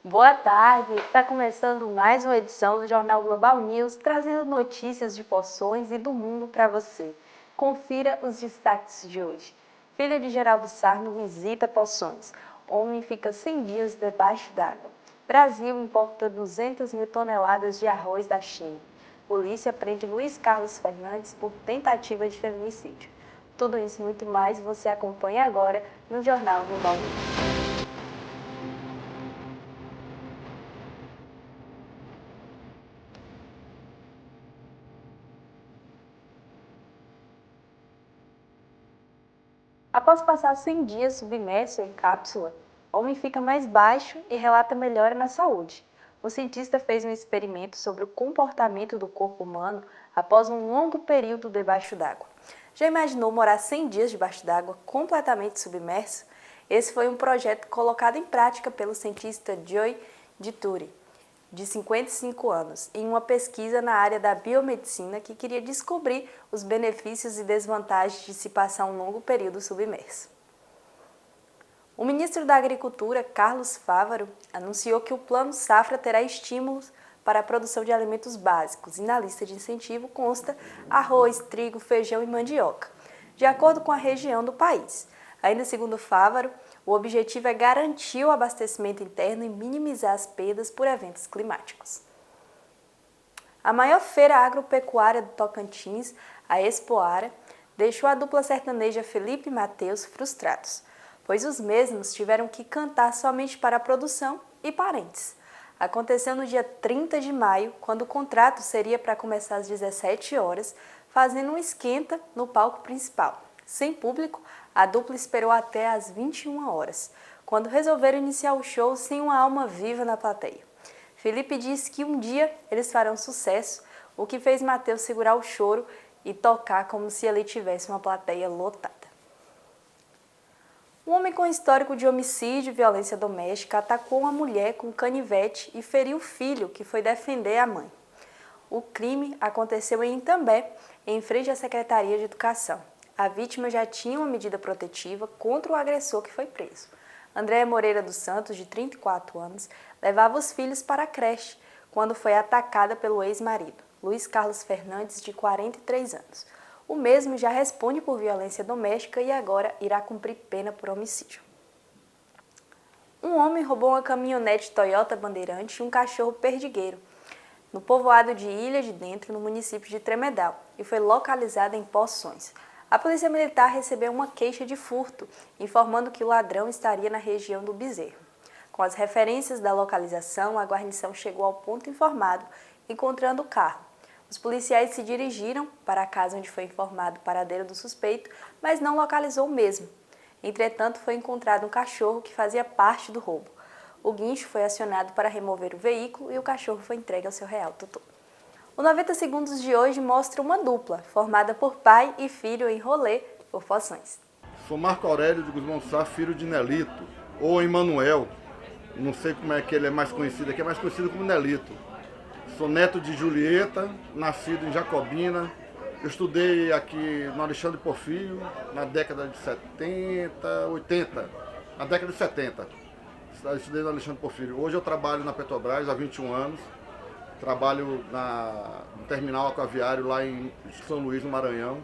Boa tarde, está começando mais uma edição do Jornal Global News, trazendo notícias de Poções e do mundo para você. Confira os destaques de hoje. Filha de Geraldo Sarno visita Poções. Homem fica 100 dias debaixo d'água. Brasil importa 200 mil toneladas de arroz da China. Polícia prende Luiz Carlos Fernandes por tentativa de feminicídio. Tudo isso e muito mais você acompanha agora no Jornal Global News. Após passar 100 dias submerso em cápsula, o homem fica mais baixo e relata melhora na saúde. O cientista fez um experimento sobre o comportamento do corpo humano após um longo período debaixo d'água. Já imaginou morar 100 dias debaixo d'água, completamente submerso? Esse foi um projeto colocado em prática pelo cientista Joy Dituri, de 55 anos, em uma pesquisa na área da biomedicina que queria descobrir os benefícios e desvantagens de se passar um longo período submerso. O ministro da Agricultura, Carlos Fávaro, anunciou que o Plano Safra terá estímulos para a produção de alimentos básicos e na lista de incentivo consta arroz, trigo, feijão e mandioca, de acordo com a região do país. Ainda segundo Fávaro, o objetivo é garantir o abastecimento interno e minimizar as perdas por eventos climáticos. A maior feira agropecuária do Tocantins, a Expoara, deixou a dupla sertaneja Felipe e Mateus frustrados, pois os mesmos tiveram que cantar somente para a produção e parentes. Aconteceu no dia 30 de maio, quando o contrato seria para começar às 17 horas, fazendo um esquenta no palco principal. Sem público, a dupla esperou até às 21 horas, quando resolveram iniciar o show sem uma alma viva na plateia. Felipe disse que um dia eles farão sucesso, o que fez Mateus segurar o choro e tocar como se ele tivesse uma plateia lotada. Um homem com histórico de homicídio e violência doméstica atacou uma mulher com canivete e feriu o filho, que foi defender a mãe. O crime aconteceu em Itambé, em frente à Secretaria de Educação. A vítima já tinha uma medida protetiva contra o agressor que foi preso. Andréa Moreira dos Santos, de 34 anos, levava os filhos para a creche quando foi atacada pelo ex-marido, Luiz Carlos Fernandes, de 43 anos. O mesmo já responde por violência doméstica e agora irá cumprir pena por homicídio. Um homem roubou uma caminhonete Toyota Bandeirante e um cachorro perdigueiro, no povoado de Ilha de Dentro, no município de Tremedal, e foi localizado em Poções. A Polícia Militar recebeu uma queixa de furto, informando que o ladrão estaria na região do Bezerro. Com as referências da localização, a guarnição chegou ao ponto informado, encontrando o carro. Os policiais se dirigiram para a casa onde foi informado o paradeiro do suspeito, mas não localizou o mesmo. Entretanto, foi encontrado um cachorro que fazia parte do roubo. O guincho foi acionado para remover o veículo e o cachorro foi entregue ao seu real tutor. O 90 Segundos de hoje mostra uma dupla, formada por pai e filho em rolê por Poções. Sou Marco Aurélio de Guzmão Sá, filho de Nelito, ou Emanuel, não sei como é que ele é mais conhecido aqui, é mais conhecido como Nelito. Sou neto de Julieta, nascido em Jacobina. Eu estudei aqui no Alexandre Porfírio, na década de 70, 80, na década de 70. Eu estudei no Alexandre Porfírio. Hoje eu trabalho na Petrobras há 21 anos. Trabalho no terminal aquaviário lá em São Luís, no Maranhão.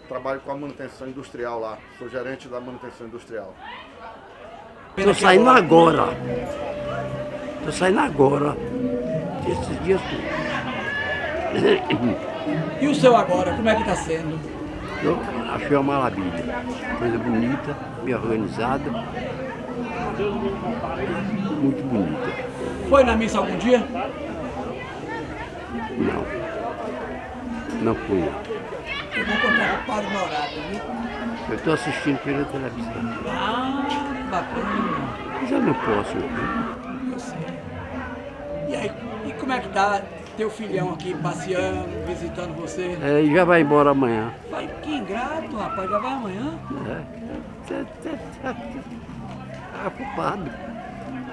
Trabalho com a manutenção industrial lá. Sou gerente da manutenção industrial. Estou saindo agora. Esses dias tudo. E o seu agora, como é que está sendo? Eu achei uma maravilha. Coisa bonita, bem organizada. Muito bonita. Foi na missa algum dia? Não fui. Eu vou contar com o padre Morado, viu? Eu estou assistindo pela televisão. Ah, bacana. Mas eu não posso. Eu sei. E aí, e como é que tá teu filhão aqui passeando, visitando você? E já vai embora amanhã. Vai, que ingrato, rapaz, já vai amanhã? É culpado.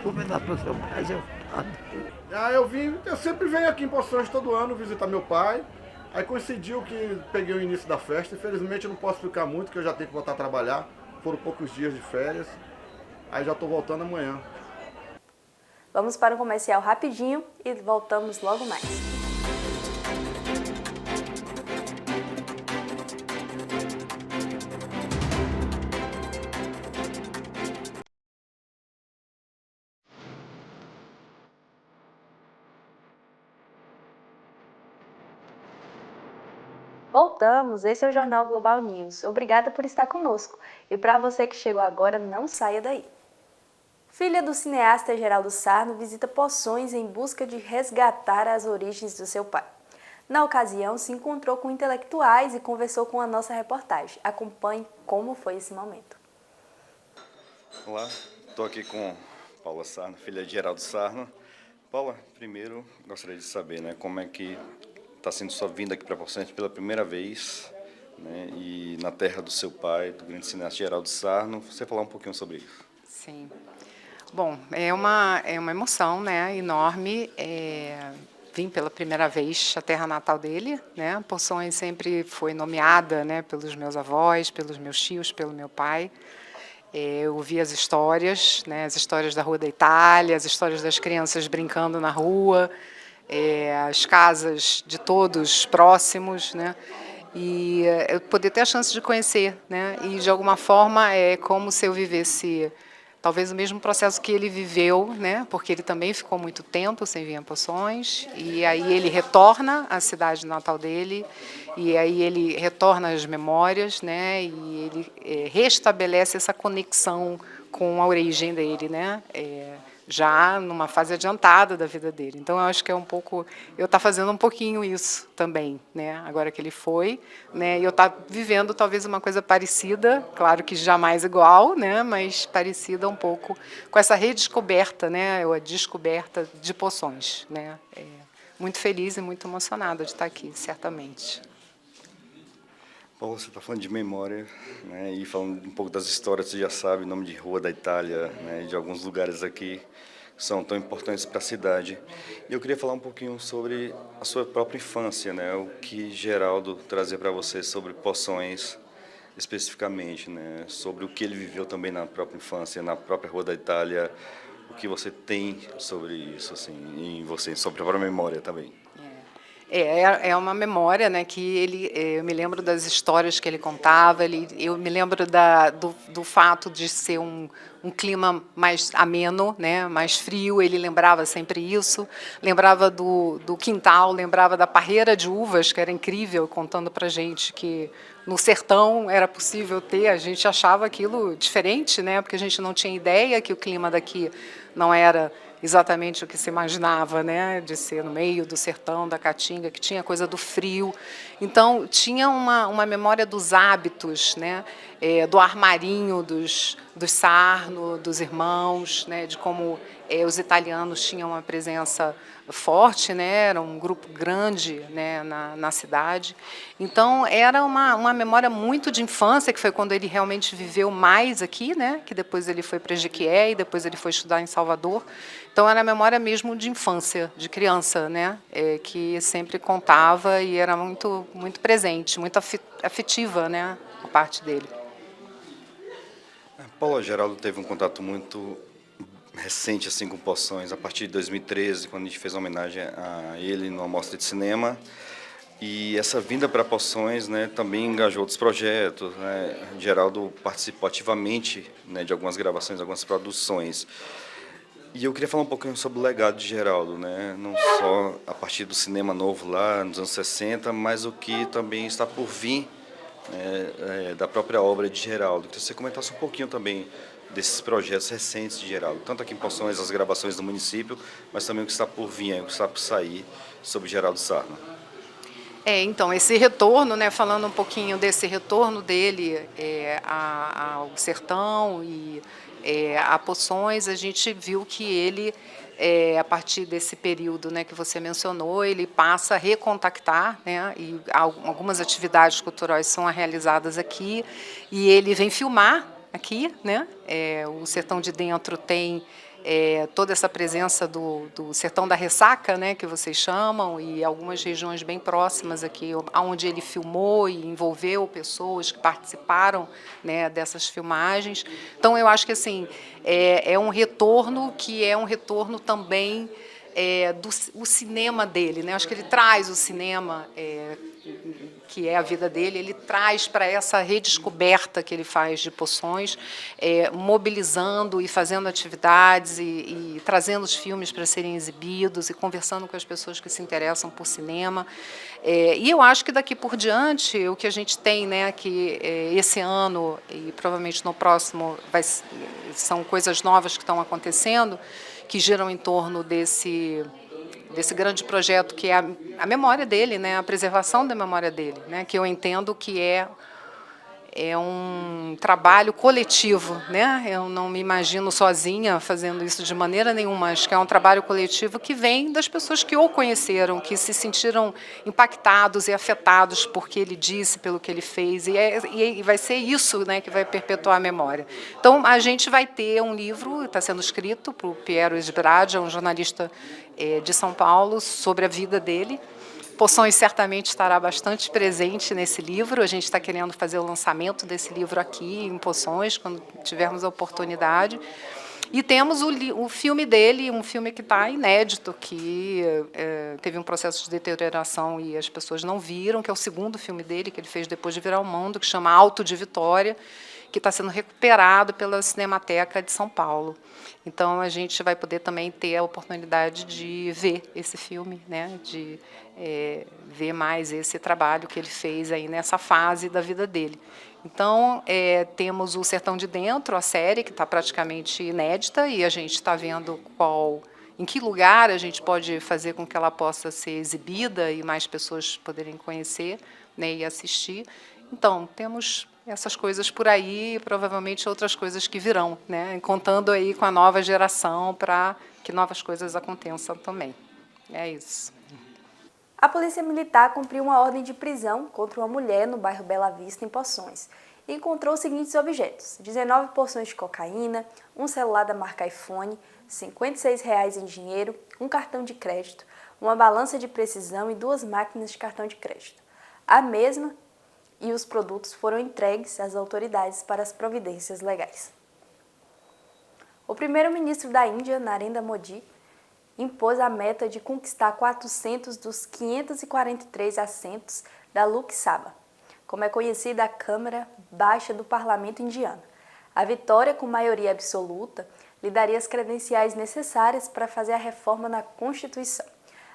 Vou dar para o seu pai, é culpado. Eu sempre venho aqui em Poções todo ano visitar meu pai. Aí coincidiu que peguei o início da festa. Infelizmente eu não posso ficar muito, porque eu já tenho que voltar a trabalhar. Foram poucos dias de férias. Aí já estou voltando amanhã. Vamos para um comercial rapidinho e voltamos logo mais. Voltamos, esse é o Jornal Global News. Obrigada por estar conosco. E para você que chegou agora, não saia daí. Filha do cineasta Geraldo Sarno visita Poções em busca de resgatar as origens do seu pai. Na ocasião, se encontrou com intelectuais e conversou com a nossa reportagem. Acompanhe como foi esse momento. Olá, estou aqui com Paula Sarno, filha de Geraldo Sarno. Paula, primeiro gostaria de saber, né, como é que está sendo sua vinda aqui para Poções pela primeira vez, né, e na terra do seu pai, do grande cineasta Geraldo Sarno. Você falar um pouquinho sobre isso? Sim. Bom, é uma emoção, né, enorme. Vim pela primeira vez à terra natal dele, né? Poções sempre foi nomeada, né, pelos meus avós, pelos meus tios, pelo meu pai. Eu ouvi as histórias, né, as histórias da Rua da Itália, as histórias das crianças brincando na rua, as casas de todos próximos, né? E eu poder ter a chance de conhecer, né? E de alguma forma é como se eu vivesse talvez o mesmo processo que ele viveu, né? Porque ele também ficou muito tempo sem vir a Poções, e aí ele retorna à cidade natal dele, e aí ele retorna às memórias, né? E ele restabelece essa conexão com a origem dele, né? Já numa fase adiantada da vida dele. Então, eu acho que é um pouco... Eu estou fazendo um pouquinho isso também, né? Agora que ele foi, né? E eu estou vivendo talvez uma coisa parecida, claro que jamais igual, né? Mas parecida um pouco com essa redescoberta, né? Ou a descoberta de Poções, né? Muito feliz e muito emocionada de estar aqui, certamente. Paulo, você está falando de memória, né, e falando um pouco das histórias, você já sabe, o nome de Rua da Itália, né, de alguns lugares aqui que são tão importantes para a cidade. E eu queria falar um pouquinho sobre a sua própria infância, né, o que Geraldo trazia para você sobre Poções, especificamente, né, sobre o que ele viveu também na própria infância, na própria Rua da Itália, o que você tem sobre isso, assim, em você, sobre a própria memória também. É uma memória, né, que ele, eu me lembro das histórias que ele contava, eu me lembro do fato de ser um clima mais ameno, né, mais frio, ele lembrava sempre isso, lembrava do quintal, lembrava da parreira de uvas, que era incrível, contando para a gente que no sertão era possível ter, a gente achava aquilo diferente, né, porque a gente não tinha ideia que o clima daqui não era exatamente o que se imaginava, né, de ser no meio do sertão, da Caatinga, que tinha coisa do frio. Então, tinha uma memória dos hábitos, né, do armarinho dos Sarno, dos irmãos, né, de como os italianos tinham uma presença forte, né, era um grupo grande, né, na cidade. Então, era uma memória muito de infância, que foi quando ele realmente viveu mais aqui, né, que depois ele foi para Jequié e depois ele foi estudar em Salvador. Então, era a memória mesmo de infância, de criança, né, que sempre contava e era muito, muito presente, muito afetiva, né, a parte dele. Paulo Geraldo teve um contato muito recente assim com Poções, a partir de 2013, quando a gente fez uma homenagem a ele numa mostra de cinema. E essa vinda para Poções, né, também engajou outros projetos, né? Geraldo participou ativamente, né, de algumas gravações, algumas produções. E eu queria falar um pouquinho sobre o legado de Geraldo, né? Não só a partir do cinema novo lá nos anos 60, mas o que também está por vir, né, da própria obra de Geraldo. Queria que você comentasse um pouquinho também desses projetos recentes de Geraldo, tanto aqui em Poções, as gravações do município, mas também o que está por vir, o que está por sair sobre Geraldo Sarno. Então, esse retorno, né, falando um pouquinho desse retorno dele ao sertão e a Poções, a gente viu que ele, a partir desse período, né, que você mencionou, ele passa a recontactar, né, e algumas atividades culturais são realizadas aqui, e ele vem filmar aqui, né, o Sertão de Dentro tem toda essa presença do Sertão da Ressaca, né, que vocês chamam, e algumas regiões bem próximas aqui, onde ele filmou e envolveu pessoas que participaram, né, dessas filmagens. Então, eu acho que assim, é um retorno que é um retorno também o cinema dele, né? Acho que ele traz o cinema, que é a vida dele, ele traz para essa redescoberta que ele faz de Poções, mobilizando e fazendo atividades e trazendo os filmes para serem exibidos e conversando com as pessoas que se interessam por cinema. E eu acho que daqui por diante, o que a gente tem, né, que esse ano e provavelmente no próximo são coisas novas que estão acontecendo, que giram em torno desse grande projeto que é a memória dele, né, a preservação da memória dele, né, que eu entendo que é um trabalho coletivo, né? Eu não me imagino sozinha fazendo isso de maneira nenhuma, acho que é um trabalho coletivo que vem das pessoas que o conheceram, que se sentiram impactados e afetados por que ele disse, pelo que ele fez, e vai ser isso, né, que vai perpetuar a memória. Então, a gente vai ter um livro, está sendo escrito por Piero Sbradia, um jornalista de São Paulo, sobre a vida dele. Poções certamente estará bastante presente nesse livro. A gente está querendo fazer o lançamento desse livro aqui em Poções, quando tivermos a oportunidade. E temos o filme dele, um filme que está inédito, que teve um processo de deterioração e as pessoas não viram, que é o segundo filme dele, que ele fez depois de Virar o Mundo, que chama Alto de Vitória, que está sendo recuperado pela Cinemateca de São Paulo. Então, a gente vai poder também ter a oportunidade de ver esse filme, né, de ver mais esse trabalho que ele fez aí nessa fase da vida dele. Então, temos o Sertão de Dentro, a série, que está praticamente inédita, e a gente está vendo em que lugar a gente pode fazer com que ela possa ser exibida e mais pessoas poderem conhecer, né, e assistir. Então, temos essas coisas por aí e provavelmente outras coisas que virão, né, contando aí com a nova geração para que novas coisas aconteçam também. É isso. A Polícia Militar cumpriu uma ordem de prisão contra uma mulher no bairro Bela Vista, em Poções, e encontrou os seguintes objetos: 19 porções de cocaína, um celular da marca iPhone, R$ 56 em dinheiro, um cartão de crédito, uma balança de precisão e 2 máquinas de cartão de crédito. A mesma e os produtos foram entregues às autoridades para as providências legais. O primeiro-ministro da Índia, Narendra Modi, impôs a meta de conquistar 400 dos 543 assentos da Lok Sabha, como é conhecida a Câmara Baixa do Parlamento indiano. A vitória com maioria absoluta lhe daria as credenciais necessárias para fazer a reforma na Constituição.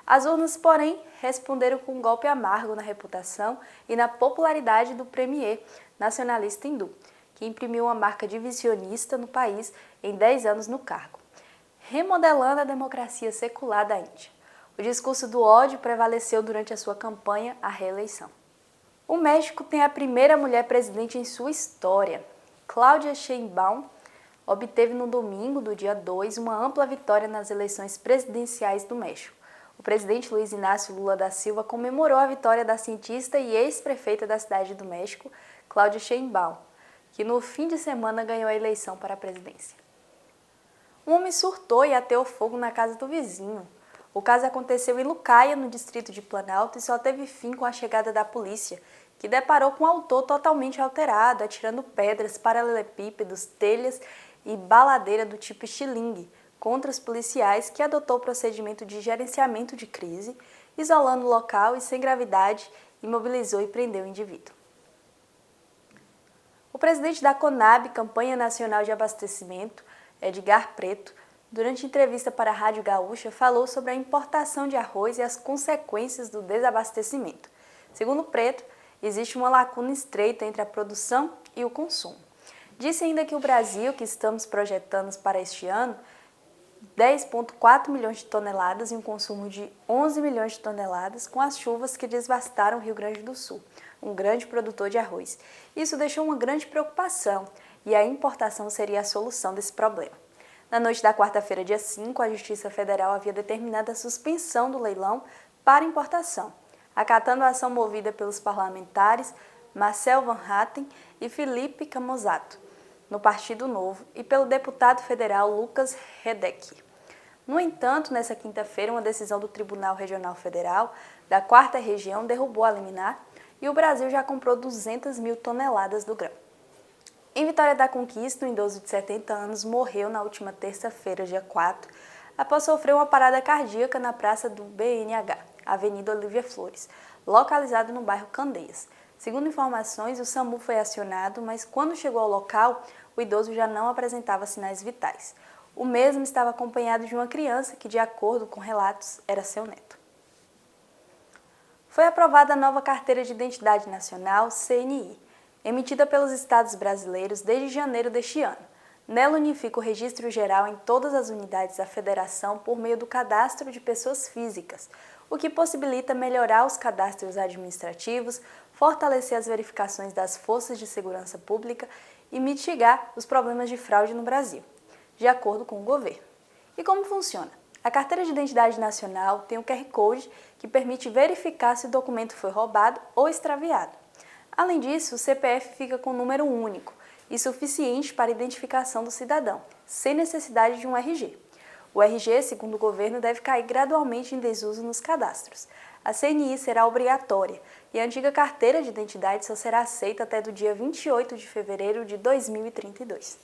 As urnas, porém, responderam com um golpe amargo na reputação e na popularidade do premier nacionalista hindu, que imprimiu uma marca divisionista no país em 10 anos no cargo, remodelando a democracia secular da Índia. O discurso do ódio prevaleceu durante a sua campanha à reeleição. O México tem a primeira mulher presidente em sua história. Claudia Sheinbaum obteve no domingo do dia 2 uma ampla vitória nas eleições presidenciais do México. O presidente Luiz Inácio Lula da Silva comemorou a vitória da cientista e ex-prefeita da cidade do México, Claudia Sheinbaum, que no fim de semana ganhou a eleição para a presidência. Um homem surtou e ateou fogo na casa do vizinho. O caso aconteceu em Lucaia, no distrito de Planalto, e só teve fim com a chegada da polícia, que deparou com o autor totalmente alterado, atirando pedras, paralelepípedos, telhas e baladeira do tipo estilingue contra os policiais, que adotou o procedimento de gerenciamento de crise, isolando o local e, sem gravidade, imobilizou e prendeu o indivíduo. O presidente da CONAB, Campanha Nacional de Abastecimento, Edgar Preto, durante entrevista para a Rádio Gaúcha, falou sobre a importação de arroz e as consequências do desabastecimento. Segundo Preto, existe uma lacuna estreita entre a produção e o consumo. Disse ainda que o Brasil, que estamos projetando para este ano, 10,4 milhões de toneladas e um consumo de 11 milhões de toneladas com as chuvas que devastaram o Rio Grande do Sul, um grande produtor de arroz. Isso deixou uma grande preocupação e a importação seria a solução desse problema. Na noite da quarta-feira, dia 5, a Justiça Federal havia determinado a suspensão do leilão para importação, acatando a ação movida pelos parlamentares Marcel Van Hatten e Felipe Camozato. no Partido Novo, e pelo deputado federal Lucas Redec. No entanto, nessa quinta-feira, uma decisão do Tribunal Regional Federal da 4ª Região derrubou a liminar e o Brasil já comprou 200 mil toneladas do grão. Em Vitória da Conquista, um idoso de 70 anos morreu na última terça-feira, dia 4, após sofrer uma parada cardíaca na praça do BNH, Avenida Olívia Flores, localizada no bairro Candeias. Segundo informações, o SAMU foi acionado, mas quando chegou ao local, o idoso já não apresentava sinais vitais. O mesmo estava acompanhado de uma criança que, de acordo com relatos, era seu neto. Foi aprovada a nova Carteira de Identidade Nacional, CNI, emitida pelos estados brasileiros desde janeiro deste ano. Nela unifica o registro geral em todas as unidades da federação por meio do cadastro de pessoas físicas, o que possibilita melhorar os cadastros administrativos, fortalecer as verificações das forças de segurança pública e mitigar os problemas de fraude no Brasil, de acordo com o governo. E como funciona? A Carteira de Identidade Nacional tem um QR Code que permite verificar se o documento foi roubado ou extraviado. Além disso, o CPF fica com um número único e suficiente para a identificação do cidadão, sem necessidade de um RG. O RG, segundo o governo, deve cair gradualmente em desuso nos cadastros. A CNI será obrigatória e a antiga carteira de identidade só será aceita até do dia 28 de fevereiro de 2032.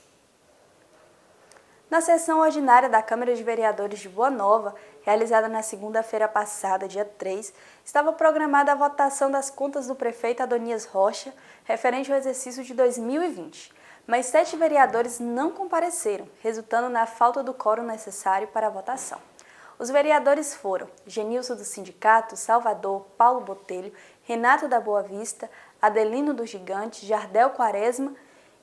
Na sessão ordinária da Câmara de Vereadores de Boa Nova, realizada na segunda-feira passada, dia 3, estava programada a votação das contas do prefeito Adonias Rocha, referente ao exercício de 2020. Mas 7 vereadores não compareceram, resultando na falta do quórum necessário para a votação. Os vereadores foram Genilson do Sindicato, Salvador, Paulo Botelho, Renato da Boa Vista, Adelino do Gigante, Jardel Quaresma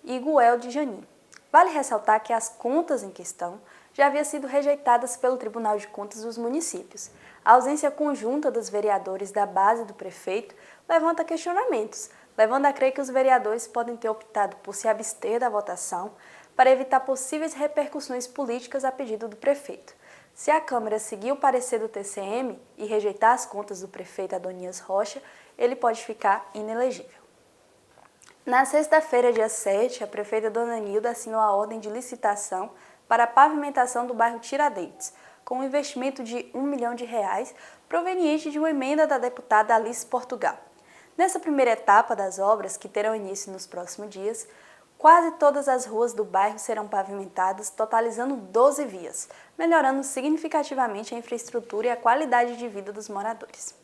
e Guel de Janim. Vale ressaltar que as contas em questão já haviam sido rejeitadas pelo Tribunal de Contas dos municípios. A ausência conjunta dos vereadores da base do prefeito levanta questionamentos, levando a crer que os vereadores podem ter optado por se abster da votação para evitar possíveis repercussões políticas a pedido do prefeito. Se a Câmara seguir o parecer do TCM e rejeitar as contas do prefeito Adonias Rocha, ele pode ficar inelegível. Na sexta-feira, dia 7, a prefeita Dona Nilda assinou a ordem de licitação para a pavimentação do bairro Tiradentes, com um investimento de R$1 milhão proveniente de uma emenda da deputada Alice Portugal. Nessa primeira etapa das obras, que terão início nos próximos dias, quase todas as ruas do bairro serão pavimentadas, totalizando 12 vias, melhorando significativamente a infraestrutura e a qualidade de vida dos moradores.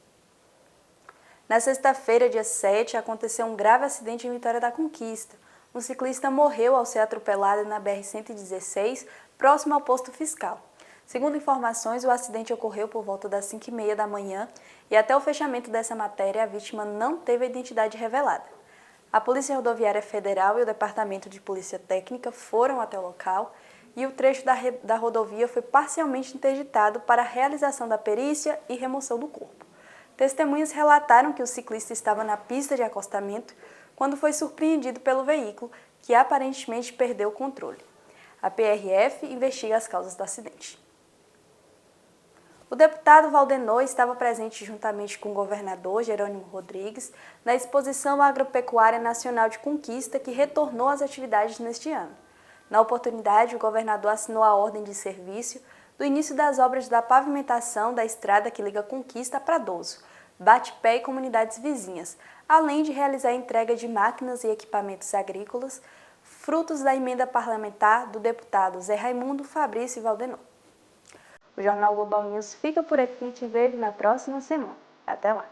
Na sexta-feira, dia 7, aconteceu um grave acidente em Vitória da Conquista. Um ciclista morreu ao ser atropelado na BR-116, próximo ao posto fiscal. Segundo informações, o acidente ocorreu por volta das 5h30 da manhã e até o fechamento dessa matéria, a vítima não teve a identidade revelada. A Polícia Rodoviária Federal e o Departamento de Polícia Técnica foram até o local e o trecho da rodovia foi parcialmente interditado para a realização da perícia e remoção do corpo. Testemunhas relataram que o ciclista estava na pista de acostamento quando foi surpreendido pelo veículo, que aparentemente perdeu o controle. A PRF investiga as causas do acidente. O deputado Valdenor estava presente juntamente com o governador Jerônimo Rodrigues na Exposição Agropecuária Nacional de Conquista, que retornou às atividades neste ano. Na oportunidade, o governador assinou a ordem de serviço do início das obras da pavimentação da estrada que liga Conquista a Pradoso, Bate-Pé e comunidades vizinhas, além de realizar a entrega de máquinas e equipamentos agrícolas, frutos da emenda parlamentar do deputado Zé Raimundo Fabrício Valdenor. O Jornal Global News fica por aqui e te vejo na próxima semana. Até lá!